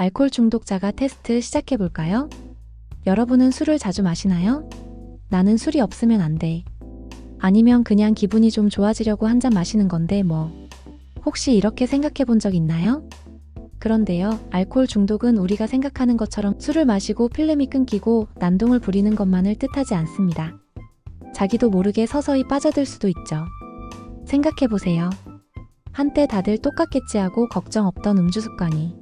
알코올 중독자가 테스트 시작해볼까요? 여러분은 술을 자주 마시나요? 나는 술이 없으면 안 돼. 아니면 그냥 기분이 좀 좋아지려고 한 잔 마시는 건데 뭐. 혹시 이렇게 생각해 본 적 있나요? 그런데요, 알코올 중독은 우리가 생각하는 것처럼 술을 마시고 필름이 끊기고 난동을 부리는 것만을 뜻하지 않습니다. 자기도 모르게 서서히 빠져들 수도 있죠. 생각해 보세요. 한때 다들 똑같겠지 하고 걱정 없던 음주 습관이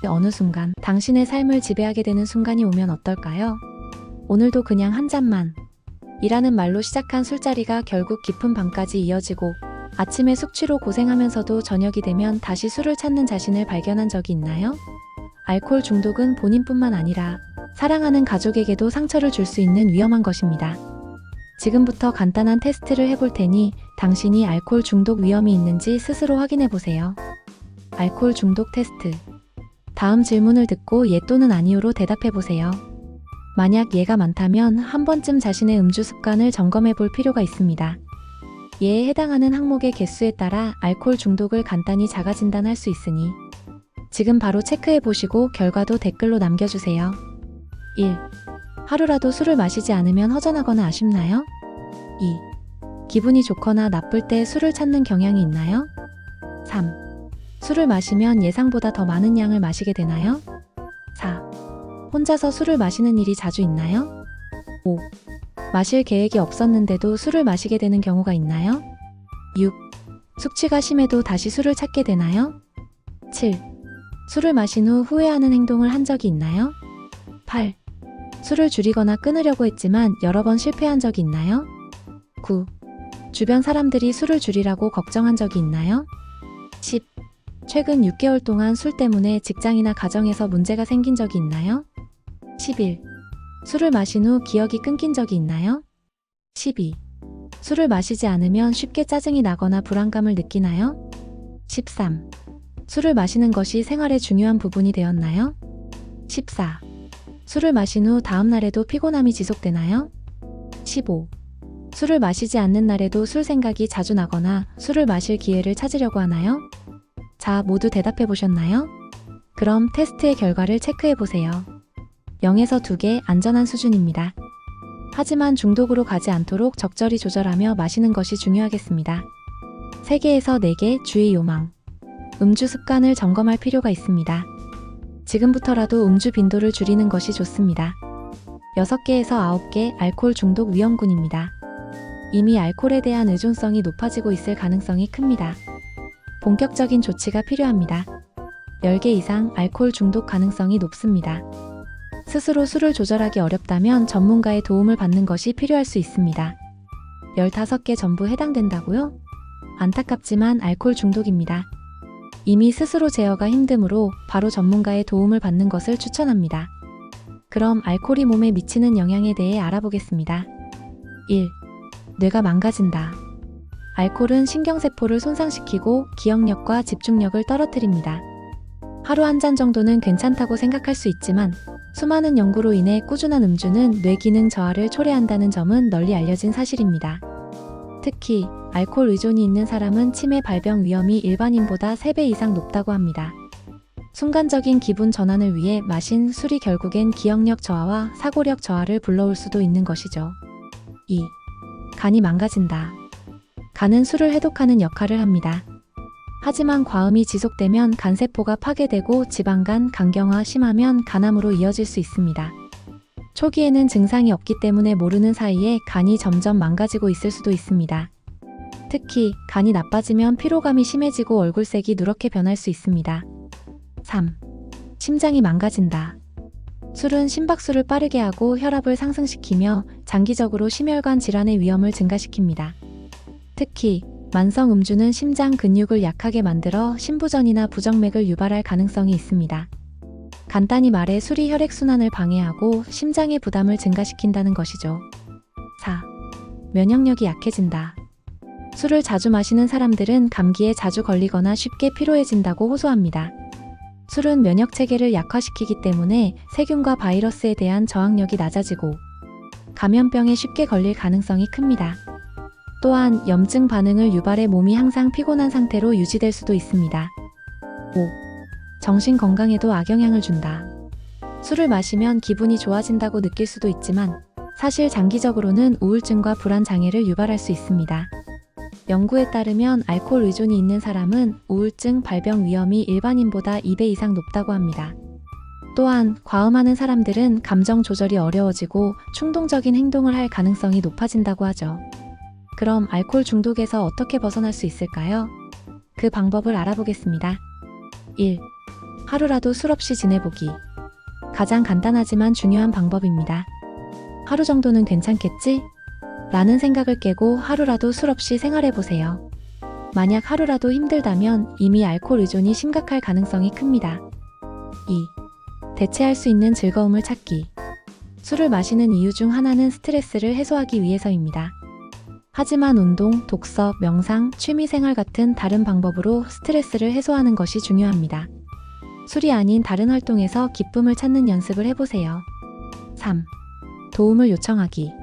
어느 순간 당신의 삶을 지배하게 되는 순간이 오면 어떨까요? 오늘도 그냥 한 잔만 이라는 말로 시작한 술자리가 결국 깊은 밤까지 이어지고 아침에 숙취로 고생하면서도 저녁이 되면 다시 술을 찾는 자신을 발견한 적이 있나요? 알코올 중독은 본인뿐만 아니라 사랑하는 가족에게도 상처를 줄 수 있는 위험한 것입니다. 지금부터 간단한 테스트를 해볼 테니 당신이 알코올 중독 위험이 있는지 스스로 확인해 보세요. 알코올 중독 테스트. 다음 질문을 듣고 예 또는 아니오로 대답해 보세요. 만약 예가 많다면 한 번쯤 자신의 음주 습관을 점검해 볼 필요가 있습니다. 예에 해당하는 항목의 개수에 따라 알코올 중독을 간단히 자가 진단할 수 있으니 지금 바로 체크해 보시고 결과도 댓글로 남겨주세요. 1. 하루라도 술을 마시지 않으면 허전하거나 아쉽나요? 2. 기분이 좋거나 나쁠 때 술을 찾는 경향이 있나요? 3. 술을 마시면 예상보다 더 많은 양을 마시게 되나요? 4. 혼자서 술을 마시는 일이 자주 있나요? 5. 마실 계획이 없었는데도 술을 마시게 되는 경우가 있나요? 6. 숙취가 심해도 다시 술을 찾게 되나요? 7. 술을 마신 후 후회하는 행동을 한 적이 있나요? 8. 술을 줄이거나 끊으려고 했지만 여러 번 실패한 적이 있나요? 9. 주변 사람들이 술을 줄이라고 걱정한 적이 있나요? 10. 최근 6개월 동안 술 때문에 직장이나 가정에서 문제가 생긴 적이 있나요? 11. 술을 마신 후 기억이 끊긴 적이 있나요? 12. 술을 마시지 않으면 쉽게 짜증이 나거나 불안감을 느끼나요? 13. 술을 마시는 것이 생활의 중요한 부분이 되었나요? 14. 술을 마신 후 다음 날에도 피곤함이 지속되나요? 15. 술을 마시지 않는 날에도 술 생각이 자주 나거나 술을 마실 기회를 찾으려고 하나요? 자, 모두 대답해 보셨나요? 그럼 테스트의 결과를 체크해 보세요. 0에서 2개 안전한 수준입니다. 하지만 중독으로 가지 않도록 적절히 조절하며 마시는 것이 중요하겠습니다. 3개에서 4개 주의 요망. 음주 습관을 점검할 필요가 있습니다. 지금부터라도 음주 빈도를 줄이는 것이 좋습니다. 6개에서 9개 알코올 중독 위험군입니다. 이미 알코올에 대한 의존성이 높아지고 있을 가능성이 큽니다. 본격적인 조치가 필요합니다. 10개 이상 알코올 중독 가능성이 높습니다. 스스로 술을 조절하기 어렵다면 전문가의 도움을 받는 것이 필요할 수 있습니다. 15개 전부 해당된다고요? 안타깝지만 알코올 중독입니다. 이미 스스로 제어가 힘드므로 바로 전문가의 도움을 받는 것을 추천합니다. 그럼 알코올이 몸에 미치는 영향에 대해 알아보겠습니다. 1. 뇌가 망가진다. 알코올은 신경세포를 손상시키고 기억력과 집중력을 떨어뜨립니다. 하루 한 잔 정도는 괜찮다고 생각할 수 있지만 수많은 연구로 인해 꾸준한 음주는 뇌 기능 저하를 초래한다는 점은 널리 알려진 사실입니다. 특히 알코올 의존이 있는 사람은 치매 발병 위험이 일반인보다 3배 이상 높다고 합니다. 순간적인 기분 전환을 위해 마신 술이 결국엔 기억력 저하와 사고력 저하를 불러올 수도 있는 것이죠. 2. 간이 망가진다. 간은 술을 해독하는 역할을 합니다. 하지만 과음이 지속되면 간세포가 파괴되고 지방간, 간경화 심하면 간암으로 이어질 수 있습니다. 초기에는 증상이 없기 때문에 모르는 사이에 간이 점점 망가지고 있을 수도 있습니다. 특히 간이 나빠지면 피로감이 심해지고 얼굴색이 누렇게 변할 수 있습니다. 3. 심장이 망가진다. 술은 심박수를 빠르게 하고 혈압을 상승시키며 장기적으로 심혈관 질환의 위험을 증가시킵니다. 특히 만성 음주는 심장 근육을 약하게 만들어 심부전이나 부정맥을 유발할 가능성이 있습니다. 간단히 말해 술이 혈액순환을 방해하고 심장의 부담을 증가시킨다는 것이죠. 4. 면역력이 약해진다. 술을 자주 마시는 사람들은 감기에 자주 걸리거나 쉽게 피로해진다고 호소합니다. 술은 면역체계를 약화시키기 때문에 세균과 바이러스에 대한 저항력이 낮아지고 감염병에 쉽게 걸릴 가능성이 큽니다. 또한 염증 반응을 유발해 몸이 항상 피곤한 상태로 유지될 수도 있습니다. 5. 정신 건강에도 악영향을 준다. 술을 마시면 기분이 좋아진다고 느낄 수도 있지만 사실 장기적으로는 우울증과 불안 장애를 유발할 수 있습니다. 연구에 따르면 알코올 의존이 있는 사람은 우울증 발병 위험이 일반인보다 2배 이상 높다고 합니다. 또한 과음하는 사람들은 감정 조절이 어려워지고 충동적인 행동을 할 가능성이 높아진다고 하죠. 그럼 알코올 중독에서 어떻게 벗어날 수 있을까요? 그 방법을 알아보겠습니다. 1. 하루라도 술 없이 지내보기. 가장 간단하지만 중요한 방법입니다. 하루 정도는 괜찮겠지? 라는 생각을 깨고 하루라도 술 없이 생활해보세요. 만약 하루라도 힘들다면 이미 알코올 의존이 심각할 가능성이 큽니다. 2. 대체할 수 있는 즐거움을 찾기. 술을 마시는 이유 중 하나는 스트레스를 해소하기 위해서입니다. 하지만 운동, 독서, 명상, 취미생활 같은 다른 방법으로 스트레스를 해소하는 것이 중요합니다. 술이 아닌 다른 활동에서 기쁨을 찾는 연습을 해보세요. 3. 도움을 요청하기.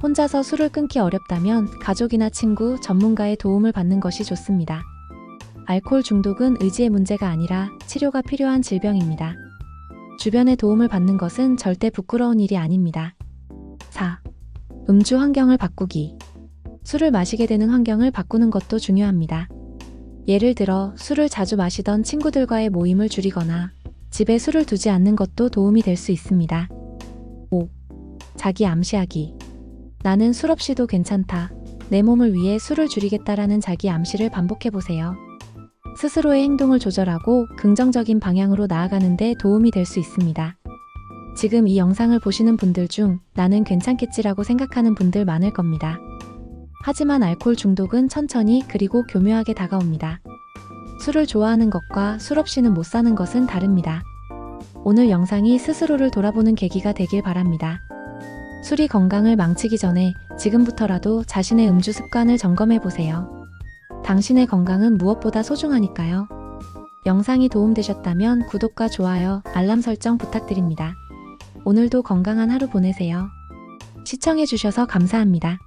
혼자서 술을 끊기 어렵다면 가족이나 친구, 전문가의 도움을 받는 것이 좋습니다. 알코올 중독은 의지의 문제가 아니라 치료가 필요한 질병입니다. 주변의 도움을 받는 것은 절대 부끄러운 일이 아닙니다. 4. 음주 환경을 바꾸기. 술을 마시게 되는 환경을 바꾸는 것도 중요합니다. 예를 들어 술을 자주 마시던 친구들과의 모임을 줄이거나 집에 술을 두지 않는 것도 도움이 될 수 있습니다. 5. 자기 암시하기. 나는 술 없이도 괜찮다. 내 몸을 위해 술을 줄이겠다라는 자기 암시를 반복해보세요. 스스로의 행동을 조절하고 긍정적인 방향으로 나아가는 데 도움이 될 수 있습니다. 지금 이 영상을 보시는 분들 중 나는 괜찮겠지라고 생각하는 분들 많을 겁니다. 하지만 알코올 중독은 천천히 그리고 교묘하게 다가옵니다. 술을 좋아하는 것과 술 없이는 못 사는 것은 다릅니다. 오늘 영상이 스스로를 돌아보는 계기가 되길 바랍니다. 술이 건강을 망치기 전에 지금부터라도 자신의 음주 습관을 점검해 보세요. 당신의 건강은 무엇보다 소중하니까요. 영상이 도움되셨다면 구독과 좋아요, 알람 설정 부탁드립니다. 오늘도 건강한 하루 보내세요. 시청해 주셔서 감사합니다.